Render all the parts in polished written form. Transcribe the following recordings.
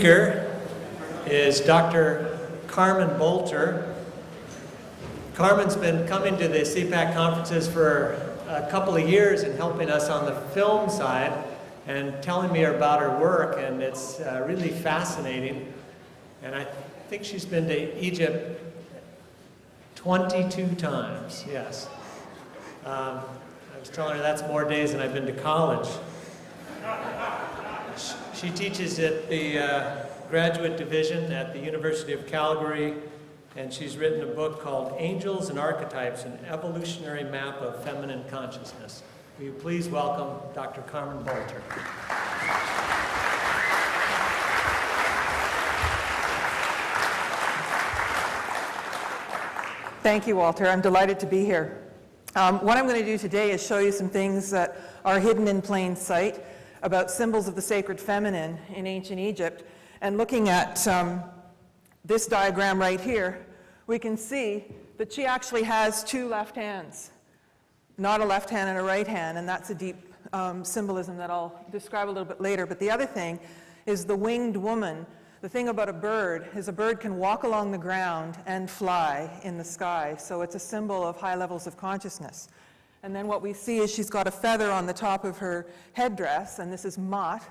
speaker is Dr. Carmen Boulter. Carmen's been coming to the CPAK conferences for a couple of years and helping us on the film side and telling me about her work, and it's really fascinating. And I think she's been to Egypt 22 times, yes. I was telling her that's more days than I've been to college. She teaches at the graduate division at the University of Calgary, and she's written a book called Angels and Archetypes, an evolutionary map of feminine consciousness. Will you please welcome Dr. Carmen Boulter. Thank you, Walter. I'm delighted to be here. What I'm going to do today is show you some things that are hidden in plain sight about symbols of the sacred feminine in ancient Egypt. And looking at this diagram right here, we can see that she actually has two left hands, not a left hand and a right hand, and that's a deep symbolism that I'll describe a little bit later. But the other thing is the winged woman. The thing about a bird is a bird can walk along the ground and fly in the sky, so it's a symbol of high levels of consciousness. And then what we see is she's got a feather on the top of her headdress, and this is Mot,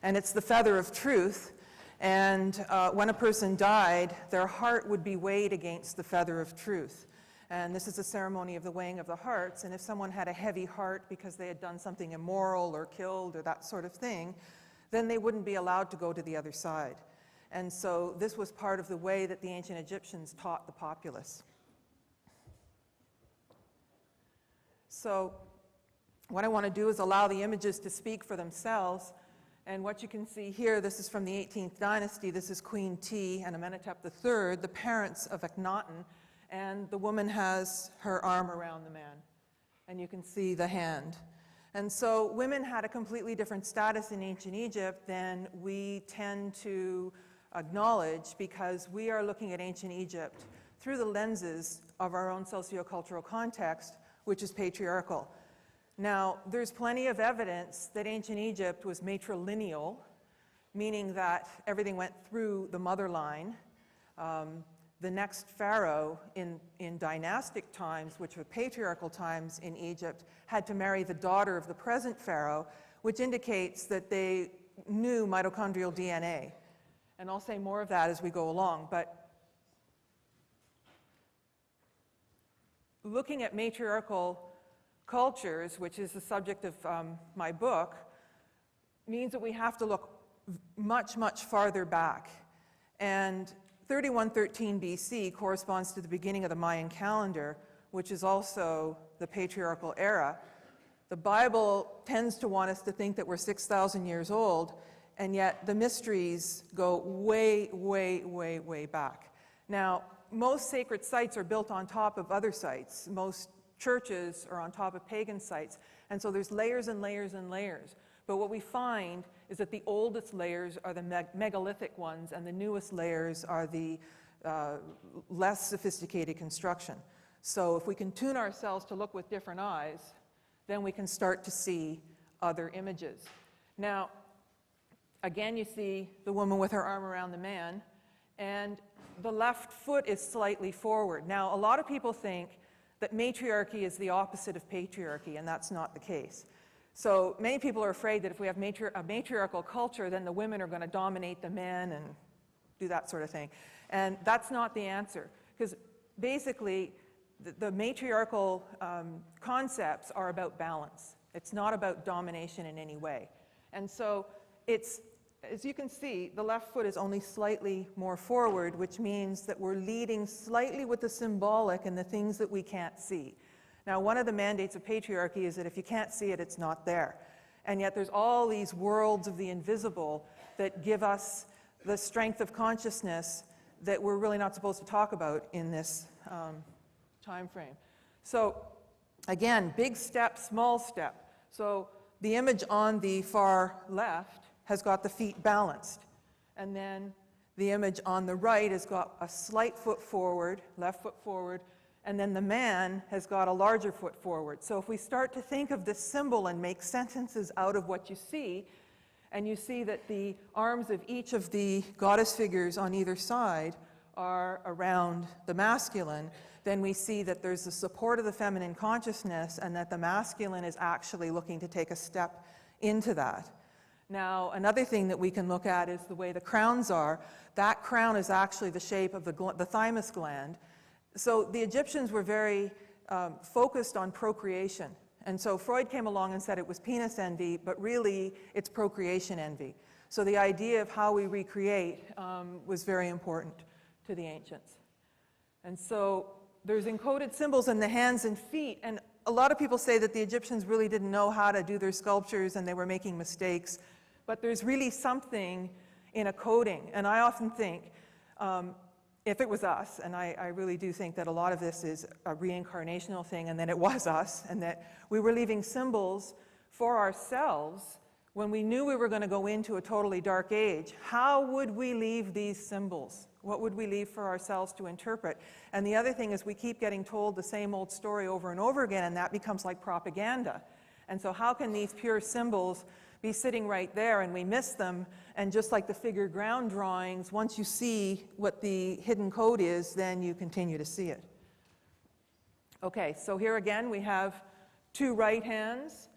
and it's the feather of truth. And when a person died, their heart would be weighed against the feather of truth. And this is a ceremony of the weighing of the hearts, and if someone had a heavy heart because they had done something immoral or killed or that sort of thing, then they wouldn't be allowed to go to the other side. And so this was part of the way that the ancient Egyptians taught the populace. So what I want to do is allow the images to speak for themselves. And what you can see here, this is from the 18th dynasty. This is Queen T and Amenhotep III, the parents of Akhenaten. And the woman has her arm around the man. And you can see the hand. And so women had a completely different status in ancient Egypt than we tend to acknowledge, because we are looking at ancient Egypt through the lenses of our own sociocultural context, which is patriarchal. Now, there's plenty of evidence that ancient Egypt was matrilineal, meaning that everything went through the mother line. The next pharaoh in dynastic times, which were patriarchal times in Egypt, had to marry the daughter of the present pharaoh, which indicates that they knew mitochondrial DNA. And I'll say more of that as we go along. But looking at matriarchal cultures, which is the subject of my book, means that we have to look much, much farther back. And 3113 BC corresponds to the beginning of the Mayan calendar, which is also the patriarchal era. The Bible tends to want us to think that we're 6,000 years old, and yet the mysteries go way, way, way, way back. Now, most sacred sites are built on top of other sites. Most churches are on top of pagan sites. And so there's layers and layers and layers. But what we find is that the oldest layers are the megalithic ones, and the newest layers are the less sophisticated construction. So if we can tune ourselves to look with different eyes, then we can start to see other images. Now, again, you see the woman with her arm around the man, and the left foot is slightly forward. Now, a lot of people think that matriarchy is the opposite of patriarchy, and that's not the case. So many people are afraid that if we have a matriarchal culture, then the women are going to dominate the men and do that sort of thing. And that's not the answer, because basically the matriarchal concepts are about balance. It's not about domination in any way. And so it's, as you can see, the left foot is only slightly more forward, which means that we're leading slightly with the symbolic and the things that we can't see. Now, one of the mandates of patriarchy is that if you can't see it, it's not there. And yet there's all these worlds of the invisible that give us the strength of consciousness that we're really not supposed to talk about in this time frame. So again, big step, small step. So the image on the far left has got the feet balanced. And then the image on the right has got a slight foot forward, left foot forward, and then the man has got a larger foot forward. So if we start to think of this symbol and make sentences out of what you see, and you see that the arms of each of the goddess figures on either side are around the masculine, then we see that there's the support of the feminine consciousness and that the masculine is actually looking to take a step into that. Now, another thing that we can look at is the way the crowns are. That crown is actually the shape of the thymus gland. So the Egyptians were very focused on procreation. And so Freud came along and said it was penis envy, but really it's procreation envy. So the idea of how we recreate was very important to the ancients. And so there's encoded symbols in the hands and feet, and a lot of people say that the Egyptians really didn't know how to do their sculptures and they were making mistakes, but there's really something in a coding. And I often think, if it was us, and I really do think that a lot of this is a reincarnational thing, and that it was us, and that we were leaving symbols for ourselves when we knew we were going to go into a totally dark age. How would we leave these symbols? What would we leave for ourselves to interpret? And the other thing is we keep getting told the same old story over and over again, and that becomes like propaganda. And so how can these pure symbols be sitting right there and we miss them? And just like the figure ground drawings, once you see what the hidden code is, then you continue to see it. Okay, so here again we have two right hands.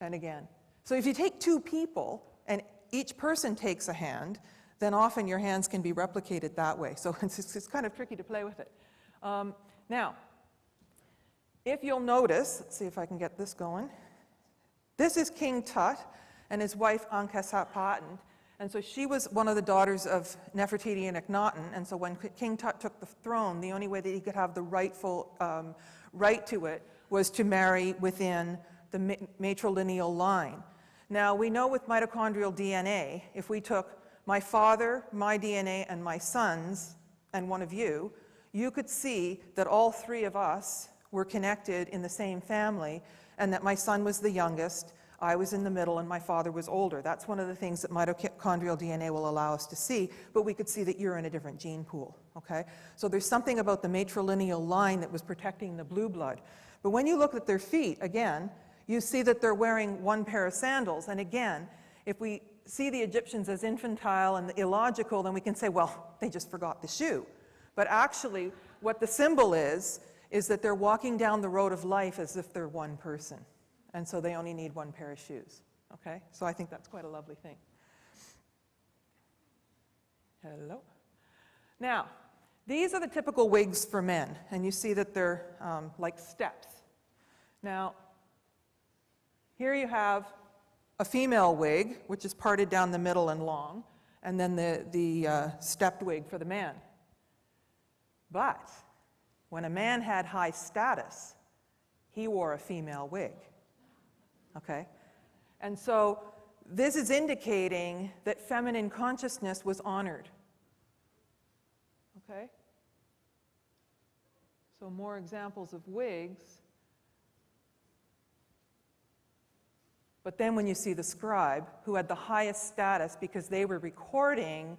And again. So if you take two people and each person takes a hand, then often your hands can be replicated that way. So it's kind of tricky to play with it. Now, if you'll notice, let's see if I can get this going. This is King Tut and his wife Ankhesepaten. And so she was one of the daughters of Nefertiti and Akhenaten. And so when King Tut took the throne, the only way that he could have the rightful right to it was to marry within the matrilineal line. Now, we know with mitochondrial DNA, if we took my father, my DNA, and my son's, and one of you, you could see that all three of us were connected in the same family, and that my son was the youngest, I was in the middle, and my father was older. That's one of the things that mitochondrial DNA will allow us to see, but we could see that you're in a different gene pool, okay? So there's something about the matrilineal line that was protecting the blue blood. But when you look at their feet, again, you see that they're wearing one pair of sandals. And again, if we see the Egyptians as infantile and illogical, then we can say, well, they just forgot the shoe. But actually, what the symbol is that they're walking down the road of life as if they're one person. And so they only need one pair of shoes. Okay? So I think that's quite a lovely thing. Hello. Now, these are the typical wigs for men. And you see that they're like steps. Now, here you have a female wig, which is parted down the middle and long, and then the stepped wig for the man. But when a man had high status, he wore a female wig. Okay? And so this is indicating that feminine consciousness was honored. Okay? So more examples of wigs. But then when you see the scribe, who had the highest status because they were recording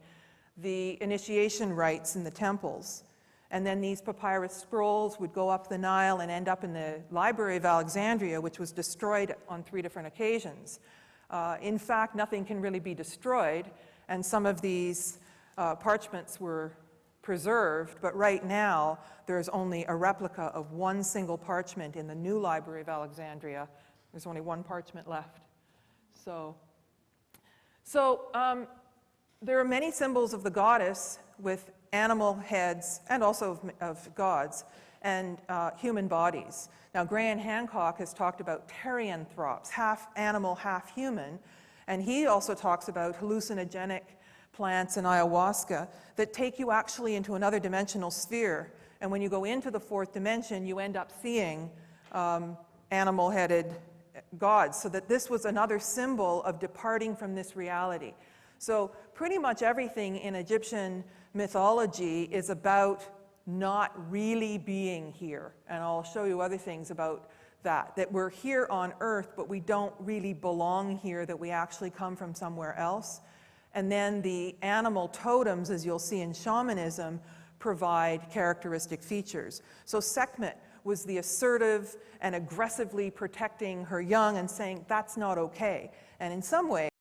the initiation rites in the temples, and then these papyrus scrolls would go up the Nile and end up in the Library of Alexandria, which was destroyed on 3 different occasions. In fact, nothing can really be destroyed, and some of these parchments were preserved, but right now there's only a replica of one single parchment in the new Library of Alexandria. There's only one parchment left. So there are many symbols of the goddess with animal heads and also of gods and human bodies. Now, Graham Hancock has talked about terianthropes, half animal, half human, and he also talks about hallucinogenic plants and ayahuasca that take you actually into another dimensional sphere. And when you go into the 4th dimension, you end up seeing animal-headed gods, so that this was another symbol of departing from this reality. So pretty much everything in Egyptian mythology is about not really being here. And I'll show you other things about that we're here on Earth, but we don't really belong here, that we actually come from somewhere else. And then the animal totems, as you'll see in shamanism, provide characteristic features. So Sekhmet was the assertive and aggressively protecting her young and saying, that's not okay. And in some ways,